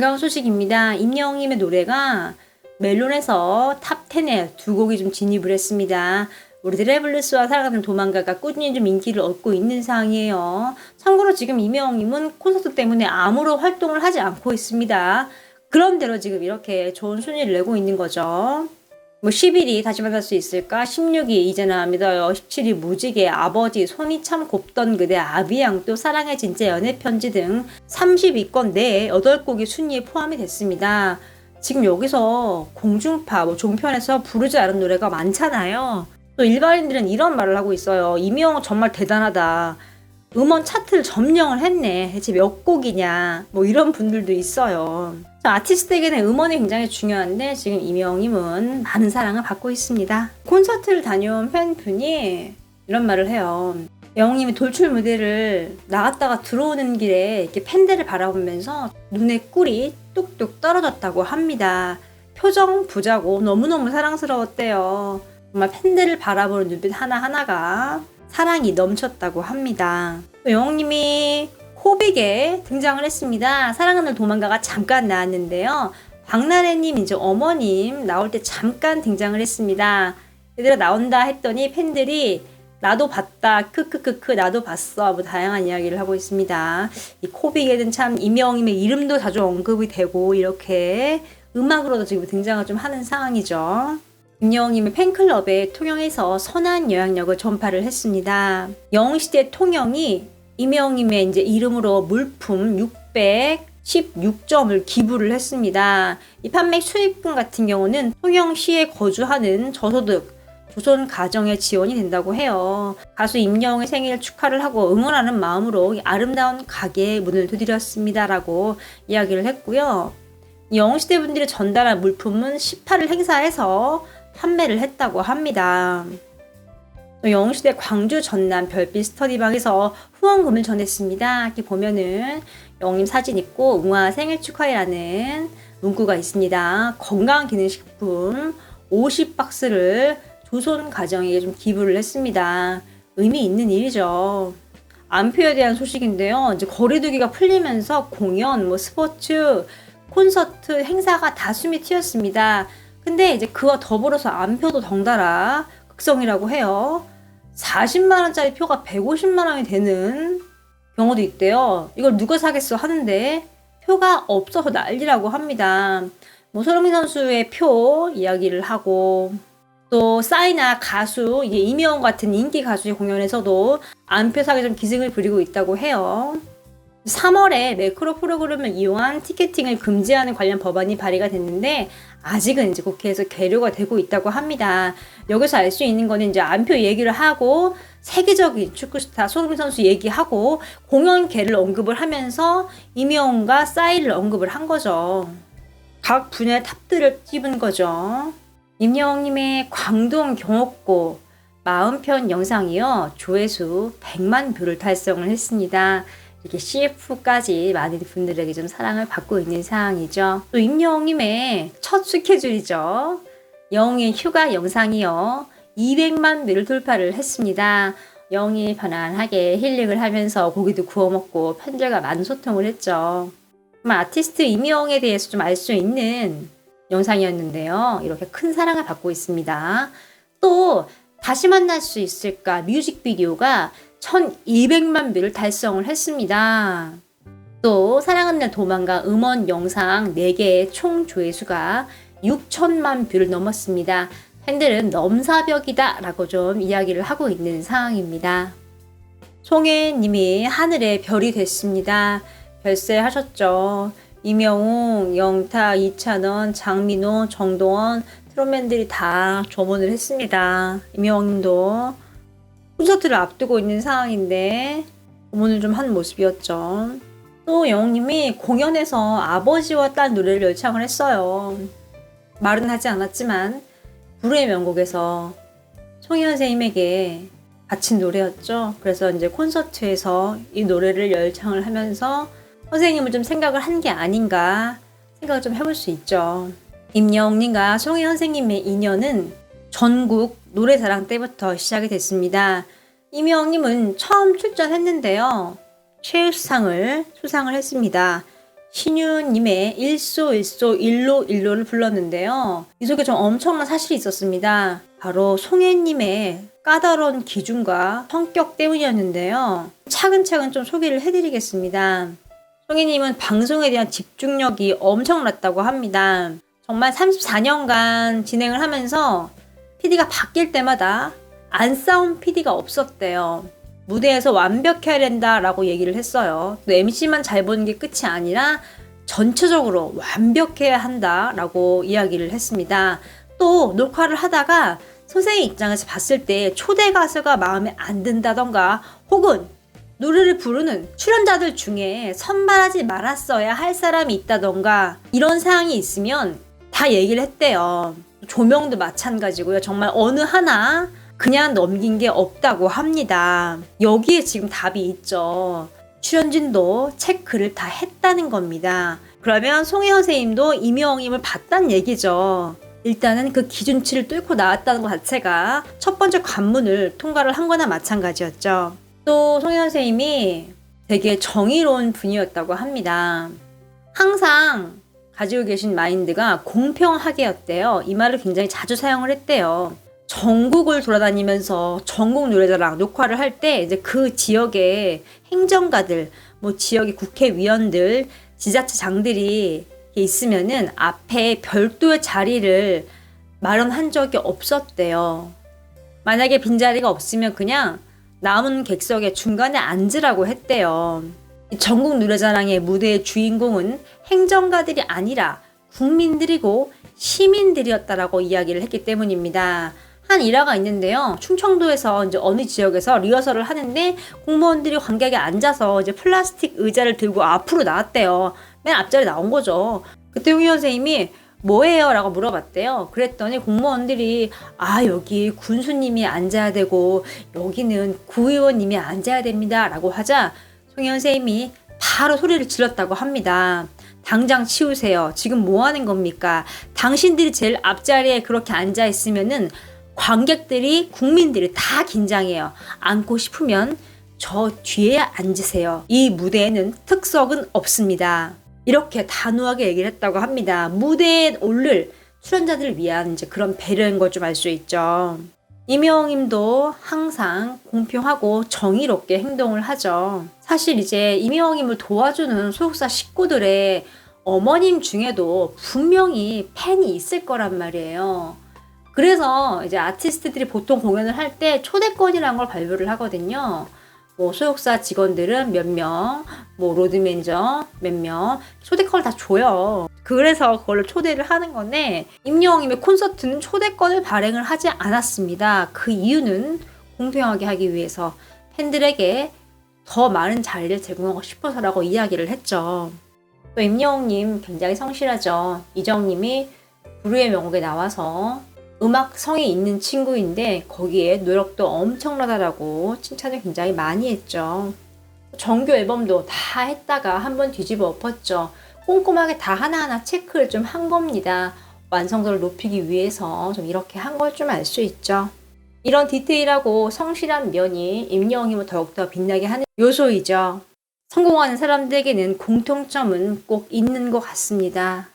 반가운 소식입니다. 임영웅님의 노래가 멜론에서 탑 10에 두 곡이 좀 진입을 했습니다. 우리 드레블루스와 사랑하는 도망가가 꾸준히 좀 인기를 얻고 있는 상황이에요. 참고로 지금 임영웅님은 콘서트 때문에 아무런 활동을 하지 않고 있습니다. 그런대로 지금 이렇게 좋은 순위를 내고 있는 거죠. 10일이 다시 만날 수 있을까? 16위 이제는 안 믿어요. 17위 무지개, 아버지, 손이 참 곱던 그대, 아비양, 또 사랑의 진짜 연애편지 등 30위권 내에 8곡이 순위에 포함이 됐습니다. 지금 여기서 공중파, 종편에서 부르지 않은 노래가 많잖아요. 또 일반인들은 이런 말을 하고 있어요. 임영웅 정말 대단하다. 음원 차트를 점령을 했네. 대체 몇 곡이냐. 이런 분들도 있어요. 아티스트에게는 음원이 굉장히 중요한데 지금 임영웅님은 많은 사랑을 받고 있습니다. 콘서트를 다녀온 팬분이 이런 말을 해요. 영웅님이 돌출 무대를 나갔다가 들어오는 길에 이렇게 팬들을 바라보면서 눈에 꿀이 뚝뚝 떨어졌다고 합니다. 표정 부자고 너무너무 사랑스러웠대요. 정말 팬들을 바라보는 눈빛 하나하나가 사랑이 넘쳤다고 합니다. 또 영웅님이 호빅에 등장을 했습니다. 사랑하는 도망가가 잠깐 나왔는데요. 박나래님 이제 어머님 나올 때 잠깐 등장을 했습니다. 얘들아 나온다 했더니 팬들이 나도 봤다 크크크크 나도 봤어 다양한 이야기를 하고 있습니다. 이 코빅에는 참 임영웅님의 이름도 자주 언급이 되고 이렇게 음악으로도 지금 등장을 좀 하는 상황이죠. 임영웅님의 팬클럽에 통영에서 선한 영향력을 전파를 했습니다. 영웅시대 통영이 임영웅님의 이제 이름으로 물품 616점을 기부를 했습니다. 이 판매 수익금 같은 경우는 통영시에 거주하는 저소득 조선 가정에 지원이 된다고 해요. 가수 임영웅의 생일 축하를 하고 응원하는 마음으로 아름다운 가게에 문을 두드렸습니다. 라고 이야기를 했고요. 영웅시대 분들이 전달한 물품은 18일 행사에서 판매를 했다고 합니다. 영웅시대 광주 전남 별빛 스터디방에서 후원금을 전했습니다. 이렇게 보면은 영웅님 사진 있고 응화 생일 축하해라는 문구가 있습니다. 건강기능식품 50박스를 조선 가정에게 좀 기부를 했습니다. 의미 있는 일이죠. 안표에 대한 소식인데요. 이제 거리두기가 풀리면서 공연, 스포츠, 콘서트, 행사가 다숨이 튀었습니다. 근데 이제 그와 더불어서 안표도 덩달아 극성이라고 해요. 40만원짜리 표가 150만원이 되는 경우도 있대요. 이걸 누가 사겠어 하는데 표가 없어서 난리라고 합니다. 손흥민 선수의 표 이야기를 하고 또 싸이나 가수 임영웅 같은 인기 가수의 공연에서도 안표 사기 좀 기승을 부리고 있다고 해요. 3월에 매크로 프로그램을 이용한 티켓팅을 금지하는 관련 법안이 발의가 됐는데 아직은 이제 국회에서 계류가 되고 있다고 합니다. 여기서 알 수 있는 거는 이제 안표 얘기를 하고 세계적인 축구스타 손흥민 선수 얘기하고 공연계를 언급을 하면서 임영웅과 싸이를 언급을 한 거죠. 각 분야의 탑들을 찝은 거죠. 임영웅님의 광동 경옥고 40편 영상이요. 조회수 100만 뷰를 달성을 했습니다. 이렇게 CF까지 많은 분들에게 좀 사랑을 받고 있는 상황이죠. 또 임영웅님의 첫 스케줄이죠. 영웅의 휴가 영상이요. 200만 뷰를 돌파를 했습니다. 영웅이 편안하게 힐링을 하면서 고기도 구워 먹고 팬들과 많은 소통을 했죠. 아티스트 임영웅에 대해서 좀 알 수 있는 영상이었는데요. 이렇게 큰 사랑을 받고 있습니다. 또 다시 만날 수 있을까 뮤직비디오가 1200만 뷰를 달성을 했습니다. 또 사랑하는 날 도망가 음원 영상 4개의 총 조회수가 6천만 뷰를 넘었습니다. 팬들은 넘사벽이다 라고 좀 이야기를 하고 있는 상황입니다. 송혜님이 하늘의 별이 됐습니다. 별세 하셨죠. 임영웅, 영탁, 이찬원, 장민호, 정동원 트롯맨들이 다 조문을 했습니다. 임영웅님도 콘서트를 앞두고 있는 상황인데 조문을 좀 한 모습이었죠. 또 영웅님이 공연에서 아버지와 딸 노래를 열창을 했어요. 말은 하지 않았지만 불후의 명곡에서 송희 선생님에게 바친 노래였죠. 그래서 이제 콘서트에서 이 노래를 열창을 하면서 선생님을 좀 생각을 한 게 아닌가 생각을 좀 해볼 수 있죠. 임영웅님과 송희 선생님의 인연은 전국 노래자랑 때부터 시작이 됐습니다. 임영웅님은 처음 출전했는데요. 최우수상을 수상을 했습니다. 신유님의 일소일소 일로일로를 불렀는데요. 이 속에 좀 엄청난 사실이 있었습니다. 바로 송혜님의 까다로운 기준과 성격 때문이었는데요. 차근차근 좀 소개를 해드리겠습니다. 송혜님은 방송에 대한 집중력이 엄청났다고 합니다. 정말 34년간 진행을 하면서 PD가 바뀔 때마다 안 싸운 PD가 없었대요. 무대에서 완벽해야 된다라고 얘기를 했어요. 또 MC만 잘 보는 게 끝이 아니라 전체적으로 완벽해야 한다라고 이야기를 했습니다. 또 녹화를 하다가 선생님 입장에서 봤을 때 초대 가수가 마음에 안 든다던가 혹은 노래를 부르는 출연자들 중에 선발하지 말았어야 할 사람이 있다던가 이런 사항이 있으면 다 얘기를 했대요. 조명도 마찬가지고요. 정말 어느 하나 그냥 넘긴 게 없다고 합니다. 여기에 지금 답이 있죠. 출연진도 체크를 다 했다는 겁니다. 그러면 송혜 선생님도 임영웅님을 봤다는 얘기죠. 일단은 그 기준치를 뚫고 나왔다는 것 자체가 첫 번째 관문을 통과를 한 거나 마찬가지였죠. 또 송혜 선생님이 되게 정의로운 분이었다고 합니다. 항상 가지고 계신 마인드가 공평하게였대요. 이 말을 굉장히 자주 사용을 했대요. 전국을 돌아다니면서 전국 노래자랑 녹화를 할 때 이제 그 지역의 행정가들, 뭐 지역의 국회의원들, 지자체장들이 있으면은 앞에 별도의 자리를 마련한 적이 없었대요. 만약에 빈자리가 없으면 그냥 남은 객석의 중간에 앉으라고 했대요. 전국 노래자랑의 무대의 주인공은 행정가들이 아니라 국민들이고 시민들이었다라고 이야기를 했기 때문입니다. 한 일화가 있는데요. 충청도에서 이제 어느 지역에서 리허설을 하는데 공무원들이 관객에 앉아서 이제 플라스틱 의자를 들고 앞으로 나왔대요. 맨 앞자리에 나온 거죠. 그때 홍희 선생님이 뭐예요? 라고 물어봤대요. 그랬더니 공무원들이 여기 군수님이 앉아야 되고 여기는 구의원님이 앉아야 됩니다. 라고 하자 송혜 선생님이 바로 소리를 질렀다고 합니다. 당장 치우세요. 지금 뭐 하는 겁니까? 당신들이 제일 앞자리에 그렇게 앉아 있으면은 관객들이, 국민들이 다 긴장해요. 앉고 싶으면 저 뒤에 앉으세요. 이 무대에는 특석은 없습니다. 이렇게 단호하게 얘기를 했다고 합니다. 무대에 오를 출연자들을 위한 이제 그런 배려인 걸 좀 알 수 있죠. 임영웅님도 항상 공평하고 정의롭게 행동을 하죠. 사실 이제 임영웅님을 도와주는 소속사 식구들의 어머님 중에도 분명히 팬이 있을 거란 말이에요. 그래서 이제 아티스트들이 보통 공연을 할 때 초대권이라는 걸 발표를 하거든요. 뭐 소속사 직원들은 몇 명, 뭐 로드 매니저 몇 명, 초대권을 다 줘요. 그래서 그걸로 초대를 하는 건데 임영웅님의 콘서트는 초대권을 발행을 하지 않았습니다. 그 이유는 공평하게 하기 위해서 팬들에게 더 많은 자리를 제공하고 싶어서라고 이야기를 했죠. 또 임영웅님 굉장히 성실하죠. 이정님이 불후의 명곡에 나와서 음악성이 있는 친구인데 거기에 노력도 엄청나다라고 칭찬을 굉장히 많이 했죠. 정규 앨범도 다 했다가 한번 뒤집어 엎었죠. 꼼꼼하게 다 하나하나 체크를 좀 한 겁니다. 완성도를 높이기 위해서 좀 이렇게 한 걸 좀 알 수 있죠. 이런 디테일하고 성실한 면이 임영웅님을 더욱더 빛나게 하는 요소이죠. 성공하는 사람들에게는 공통점은 꼭 있는 것 같습니다.